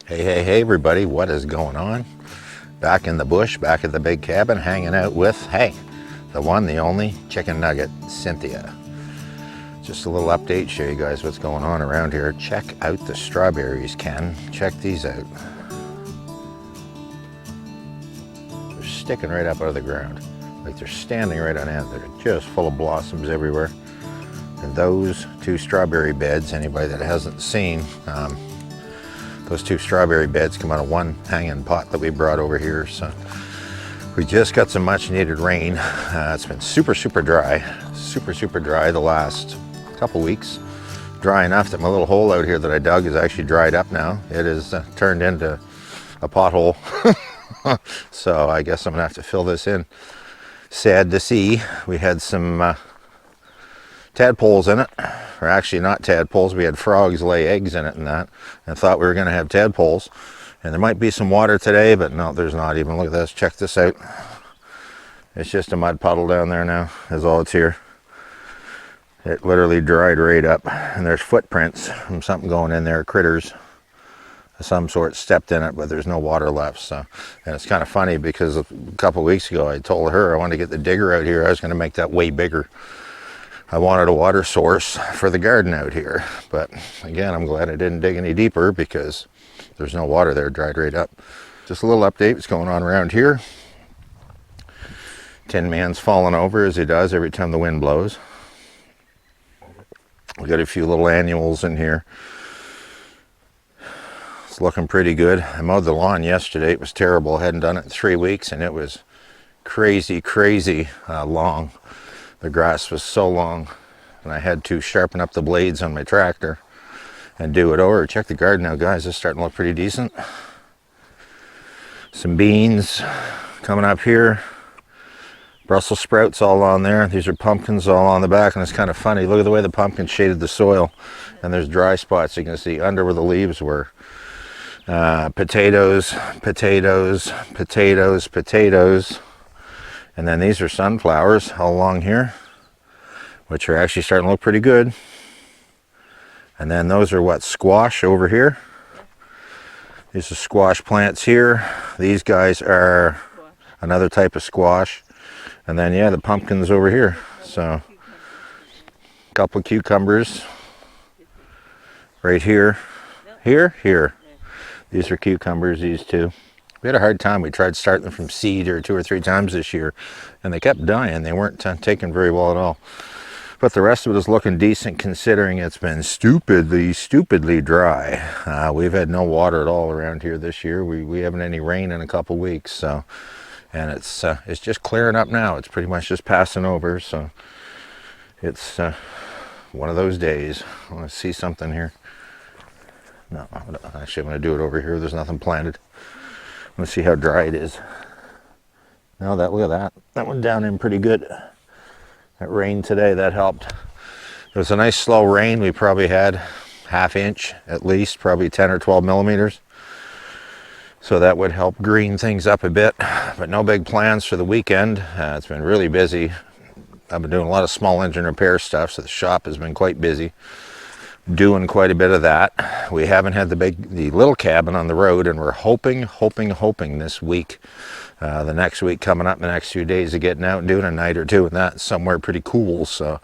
Hey everybody, what is going on? Back in the bush, back at the big cabin, hanging out with, hey, the one, the only chicken nugget, Cynthia. Just a little update, show you guys what's going on around here. Check out the strawberries, Ken. Check these out. They're sticking right up out of the ground. Like they're standing right on end. They're just full of blossoms everywhere. And those two strawberry beds, anybody that hasn't seen, those two strawberry beds come out of one hanging pot that we brought over here. So we just got some much needed rain. It's been super dry, super dry the last couple weeks. Dry enough that my little hole out here that I dug is actually dried up now. It is turned into a pothole. So I guess I'm gonna have to fill this in. Sad to see. We had some tadpoles in it, or actually not tadpoles, we had frogs lay eggs in it and that, and thought we were going to have tadpoles. And there might be some water today, but no, there's not even. Look at this, check this out. It's just a mud puddle down there now, is all it's here. It literally dried right up, and there's footprints from something going in there, critters of some sort stepped in it, but there's no water left. So, and it's kind of funny because a couple weeks ago I told her I wanted to get the digger out here. I was going to make that way bigger. I wanted a water source for the garden out here, but again, I'm glad I didn't dig any deeper because there's no water there, dried right up. Just a little update, what's going on around here. Tin Man's falling over as he does every time the wind blows. We got a few little annuals in here. It's looking pretty good. I mowed the lawn yesterday. It was terrible. I hadn't done it in 3 weeks, and it was crazy long. The grass was so long, and I had to sharpen up the blades on my tractor and do it over. Check the garden now, guys. It's starting to look pretty decent. Some beans coming up here. Brussels sprouts all on there. These are pumpkins all on the back, and it's kind of funny. Look at the way the pumpkin shaded the soil, and there's dry spots you can see under where the leaves were. Potatoes. And then these are sunflowers all along here, which are actually starting to look pretty good. And then those are what, squash over here. These are squash plants here. These guys are another type of squash. And then, yeah, the pumpkins over here. So, a couple of cucumbers right here. Here. These are cucumbers, these two. We had a hard time. We tried starting them from seed or 2 or 3 times this year, and they kept dying. They weren't taken very well at all. But the rest of it is looking decent considering it's been stupidly dry. We've had no water at all around here this year. We haven't any rain in a couple weeks, so, and it's just clearing up now. It's pretty much just passing over, so it's one of those days. I want to see something here. No, actually I'm going to do it over here. There's nothing planted. Let's see how dry it is. Now that, look at that. That went down in pretty good. That rain today, that helped. It was a nice slow rain. We probably had ½ inch at least, probably 10 or 12 millimeters. So that would help green things up a bit, but no big plans for the weekend. It's been really busy. I've been doing a lot of small engine repair stuff, so the shop has been quite busy. Doing quite a bit of that. We haven't had the little cabin on the road, and we're hoping this week, the next week coming up, the next few days of getting out and doing a night or two and that somewhere pretty cool. So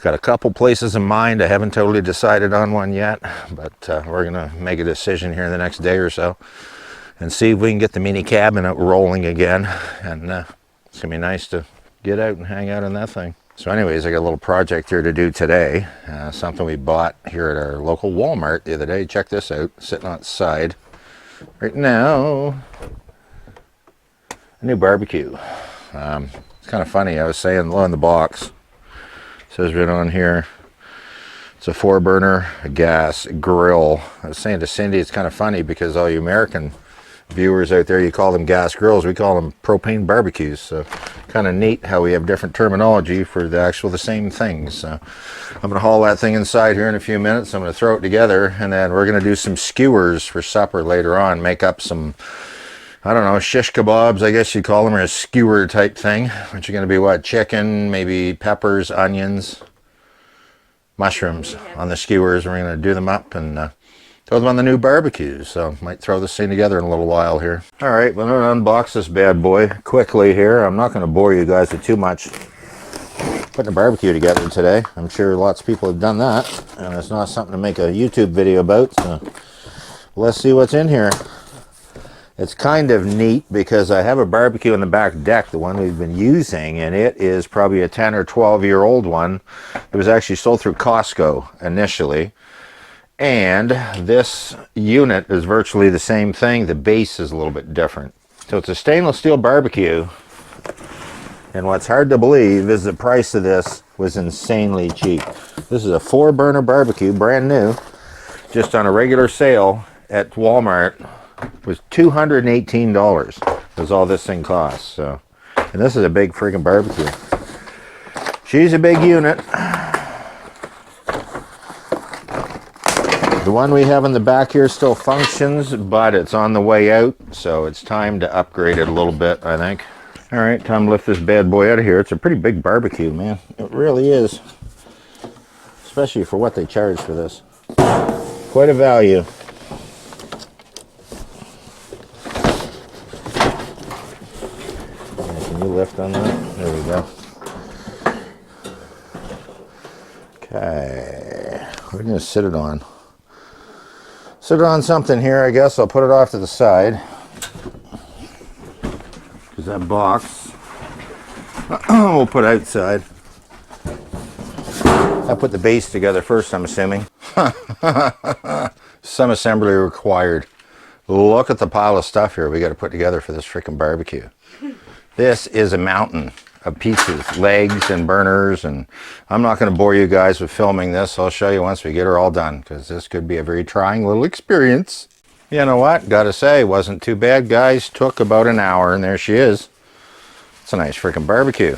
got a couple places in mind. I haven't totally decided on one yet, but we're gonna make a decision here in the next day or so and see if we can get the mini cabin out rolling again. And it's gonna be nice to get out and hang out in that thing. So anyways, I got a little project here to do today. Something we bought here at our local Walmart the other day. Check this out, sitting outside right now. A new barbecue. It's kind of funny. I was saying on the box, it says right on here, it's a 4-burner gas grill. I was saying to Cindy, it's kind of funny because all you American viewers out there, you call them gas grills. We call them propane barbecues. So kind of neat how we have different terminology for the same things. So I'm going to haul that thing inside here in a few minutes. I'm going to throw it together, and then we're going to do some skewers for supper later on. Make up some, I don't know, shish kebabs, I guess you'd call them, or a skewer type thing, which are going to be what, chicken, maybe peppers, onions, mushrooms on the skewers. We're going to do them up and Told them on the new barbecues, so might throw this thing together in a little while here. All right, well, I'm going to unbox this bad boy quickly here. I'm not going to bore you guys with too much putting a barbecue together today. I'm sure lots of people have done that, and it's not something to make a YouTube video about, so let's see what's in here. It's kind of neat because I have a barbecue in the back deck, the one we've been using, and it is probably a 10 or 12-year-old one. It was actually sold through Costco initially. And this unit is virtually the same thing. The base is a little bit different. So it's a stainless steel barbecue. And what's hard to believe is the price of this was insanely cheap. This is a 4-burner barbecue, brand new, just on a regular sale at Walmart. It was $218 is all this thing costs. So, and this is a big freaking barbecue. She's a big unit. The one we have in the back here still functions, but it's on the way out, so it's time to upgrade it a little bit, I think. All right, time to lift this bad boy out of here. It's a pretty big barbecue, man. It really is. Especially for what they charge for this. Quite a value. Yeah, can you lift on that? There we go. Okay, we're going to sit it on. Sit it on something here, I guess. I'll put it off to the side. Because that box we'll put outside. I'll put the base together first, I'm assuming. Some assembly required. Look at the pile of stuff here we got to put together for this freaking barbecue. This is a mountain of pieces, legs and burners, and I'm not going to bore you guys with filming this. I'll show you once we get her all done, because this could be a very trying little experience. You know what? Gotta say, wasn't too bad, guys. Took about an hour, and there she is. It's a nice freaking barbecue.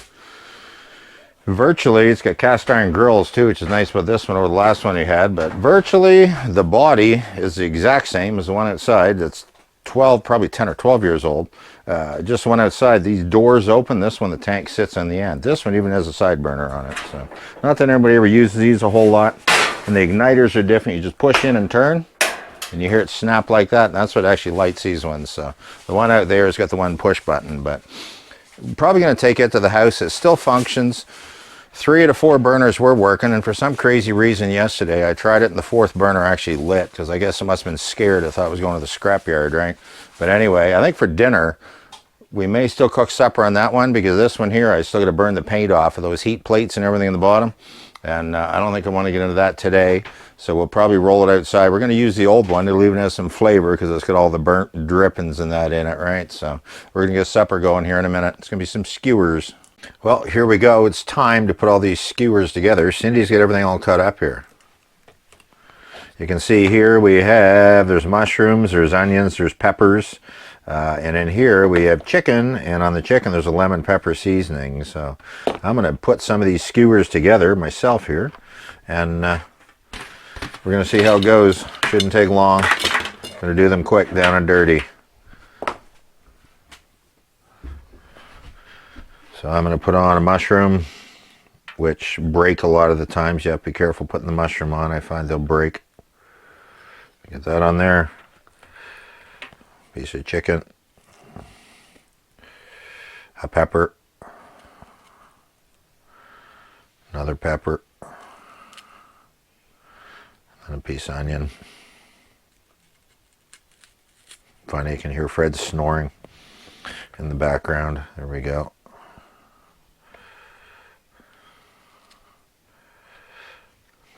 Virtually, it's got cast iron grills too, which is nice about this one over the last one we had, but virtually the body is the exact same as the one outside. That's 12, probably 10 or 12 years old. Just one outside, these doors open. This one, the tank sits on the end. This one even has a side burner on it. So, not that anybody ever uses these a whole lot. And the igniters are different. You just push in and turn, and you hear it snap like that. And that's what actually lights these ones. So, the one out there has got the one push button, but probably going to take it to the house. It still functions. 3 of the 4 burners were working, and for some crazy reason yesterday, I tried it and the 4th burner actually lit, because I guess it must have been scared. I thought it was going to the scrapyard, right? But anyway, I think for dinner, we may still cook supper on that one, because this one here, I still got to burn the paint off of those heat plates and everything in the bottom. And I don't think I want to get into that today, so we'll probably roll it outside. We're going to use the old one. It'll even have some flavor, because it's got all the burnt drippings and that in it, right? So we're going to get supper going here in a minute. It's going to be some skewers. Well, here we go. It's time to put all these skewers together. Cindy's got everything all cut up here. You can see here we have, there's mushrooms, there's onions, there's peppers. And in here we have chicken, and on the chicken there's a lemon pepper seasoning. So I'm going to put some of these skewers together myself here. And we're going to see how it goes. Shouldn't take long. Going to do them quick, down and dirty. So I'm going to put on a mushroom, which break a lot of the times. You have to be careful putting the mushroom on. I find they'll break. Get that on there. Piece of chicken. A pepper. Another pepper. And a piece of onion. Funny, you can hear Fred snoring in the background. There we go.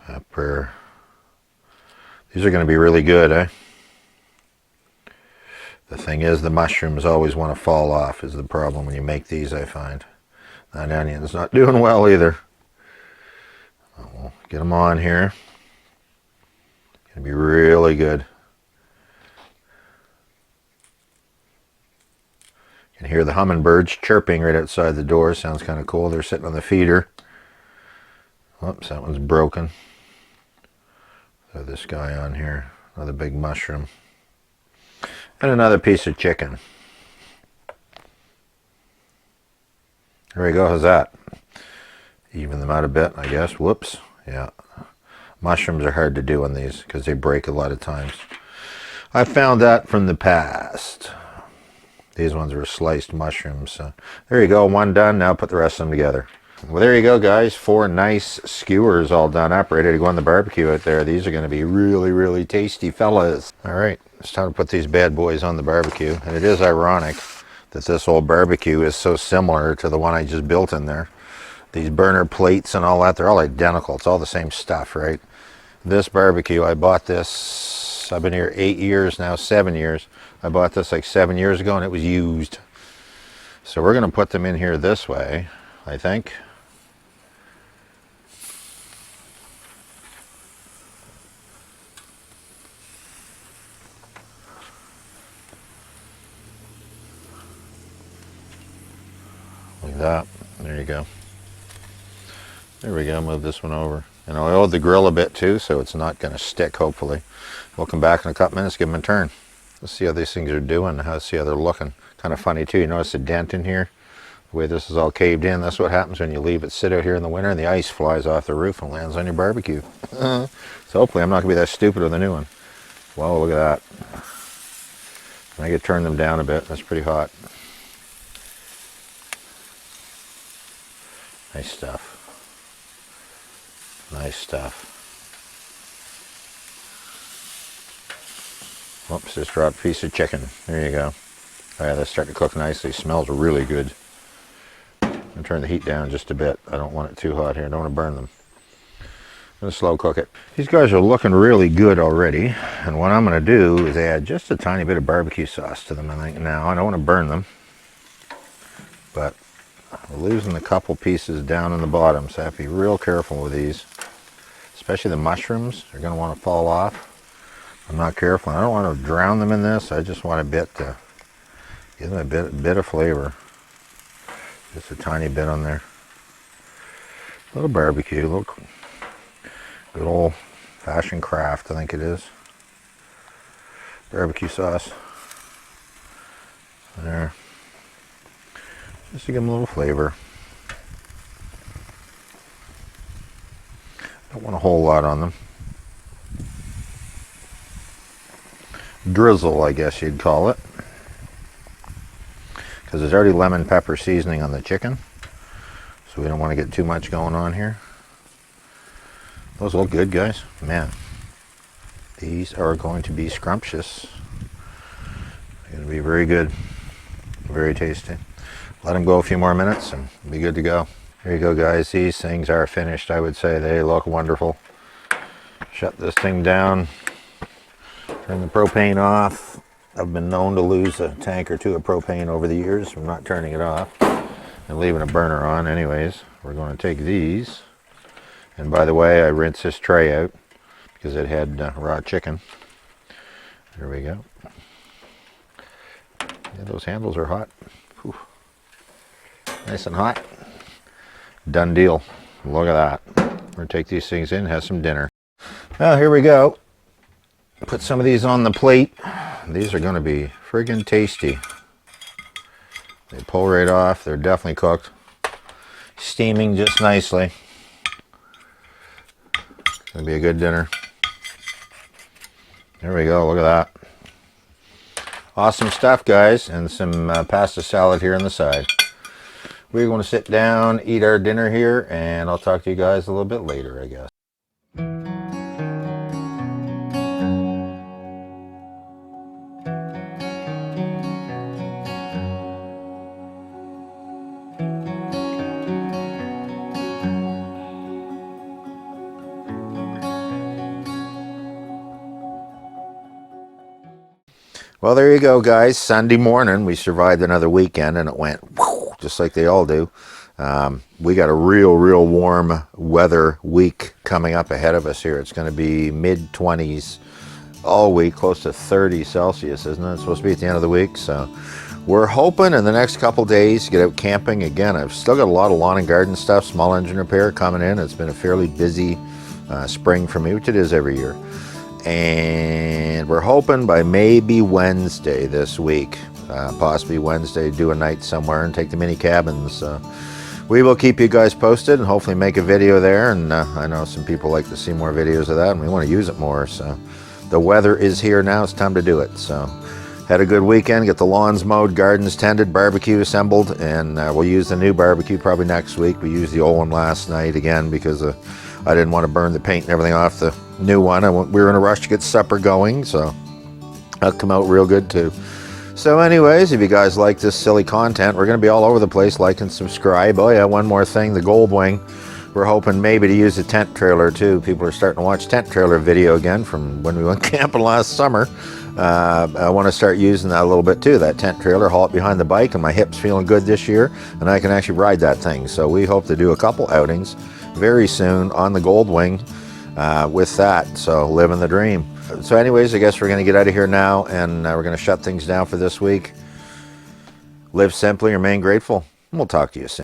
Pepper. These are going to be really good, eh? The thing is, the mushrooms always want to fall off, is the problem when you make these, I find. That onion's not doing well either. We'll get them on here. Going to be really good. You can hear the hummingbirds chirping right outside the door. Sounds kind of cool. They're sitting on the feeder. Oops, that one's broken. Throw this guy on here. Another big mushroom. And another piece of chicken. There we go. How's that? Even them out a bit, I guess. Whoops. Yeah. Mushrooms are hard to do on these because they break a lot of times. I found that from the past. These ones were sliced mushrooms. So there you go, one done. Now put the rest of them together. Well, there you go, guys. 4 nice skewers all done up, ready to go on the barbecue out there. These are going to be really, really tasty, fellas. All right, it's time to put these bad boys on the barbecue. And it is ironic that this old barbecue is so similar to the one I just built in there. These burner plates and all that, they're all identical. It's all the same stuff, right? This barbecue, I bought this, I've been here 8 years now, 7 years. I bought this like 7 years ago and it was used. So we're going to put them in here this way, I think. Like that. There you go. There we go. Move this one over. And I oiled the grill a bit too, so it's not going to stick, hopefully. We'll come back in a couple minutes, give them a turn. Let's see how these things are doing, see how they're looking. Kind of funny too. You notice a dent in here? The way this is all caved in. That's what happens when you leave it sit out here in the winter and the ice flies off the roof and lands on your barbecue. So hopefully I'm not going to be that stupid with a new one. Wow, look at that. I could turn them down a bit. That's pretty hot. Nice stuff. Nice stuff. Whoops, just dropped a piece of chicken. There you go. Oh yeah, that's starting to cook nicely. Smells really good. I'm going to turn the heat down just a bit. I don't want it too hot here. I don't want to burn them. I'm going to slow cook it. These guys are looking really good already. And what I'm going to do is add just a tiny bit of barbecue sauce to them, I think, now. I don't want to burn them. But we're losing a couple pieces down in the bottom, so I have to be real careful with these. Especially the mushrooms. They're going to want to fall off. I'm not careful. I don't want to drown them in this. I just want a bit to give them a bit of flavor. Just a tiny bit on there. A little barbecue, a little good old fashioned craft, I think it is. Barbecue sauce. There. Just to give them a little flavor. Don't want a whole lot on them. Drizzle, I guess you'd call it. Because there's already lemon pepper seasoning on the chicken. So we don't want to get too much going on here. Those look good, guys. Man, these are going to be scrumptious. They're going to be very good. Very tasty. Let them go a few more minutes and be good to go. There you go, guys. These things are finished, I would say. They look wonderful. Shut this thing down. Turn the propane off. I've been known to lose a tank or two of propane over the years from not turning it off and leaving a burner on. Anyways, we're going to take these. And by the way, I rinsed this tray out because it had raw chicken. There we go. Yeah, those handles are hot. Whew. Nice and hot. Done deal. Look at that. We're going to take these things in, have some dinner. Well, here we go. Put some of these on the plate. These are going to be friggin' tasty. They pull right off. They're definitely cooked. Steaming just nicely. It's going to be a good dinner. There we go. Look at that. Awesome stuff, guys. And some pasta salad here on the side. We're going to sit down, eat our dinner here, and I'll talk to you guys a little bit later, I guess. Well, there you go, guys. Sunday morning, we survived another weekend, and it went whoo, just like they all do. We got a real warm weather week coming up ahead of us here. It's going to be mid-20s all week, close to 30 Celsius, isn't it? It's supposed to be at the end of the week, so we're hoping in the next couple days to get out camping again. I've still got a lot of lawn and garden stuff, small engine repair coming in. It's been a fairly busy spring for me, which it is every year. And we're hoping by maybe Wednesday this week, possibly Wednesday, do a night somewhere and take the mini cabins we will keep you guys posted and hopefully make a video there. And I know some people like to see more videos of that, and we want to use it more. So the weather is here now. It's time to do it. So had a good weekend. Get the lawns mowed, gardens tended, barbecue assembled, and we'll use the new barbecue probably next week. We used the old one last night again because I didn't want to burn the paint and everything off the new one. We were in a rush to get supper going, so that'll come out real good too. So anyways, if you guys like this silly content, we're going to be all over the place. Like and subscribe. Oh yeah, one more thing, the Gold Wing. We're hoping maybe to use the tent trailer too. People are starting to watch tent trailer video again from when we went camping last summer. I want to start using that a little bit too, that tent trailer, haul it behind the bike, and my hip's feeling good this year, and I can actually ride that thing. So we hope to do a couple outings very soon on the Gold Wing with that, so living the dream. So anyways, I guess we're going to get out of here now, and we're going to shut things down for this week. Live simply, remain grateful, and we'll talk to you soon.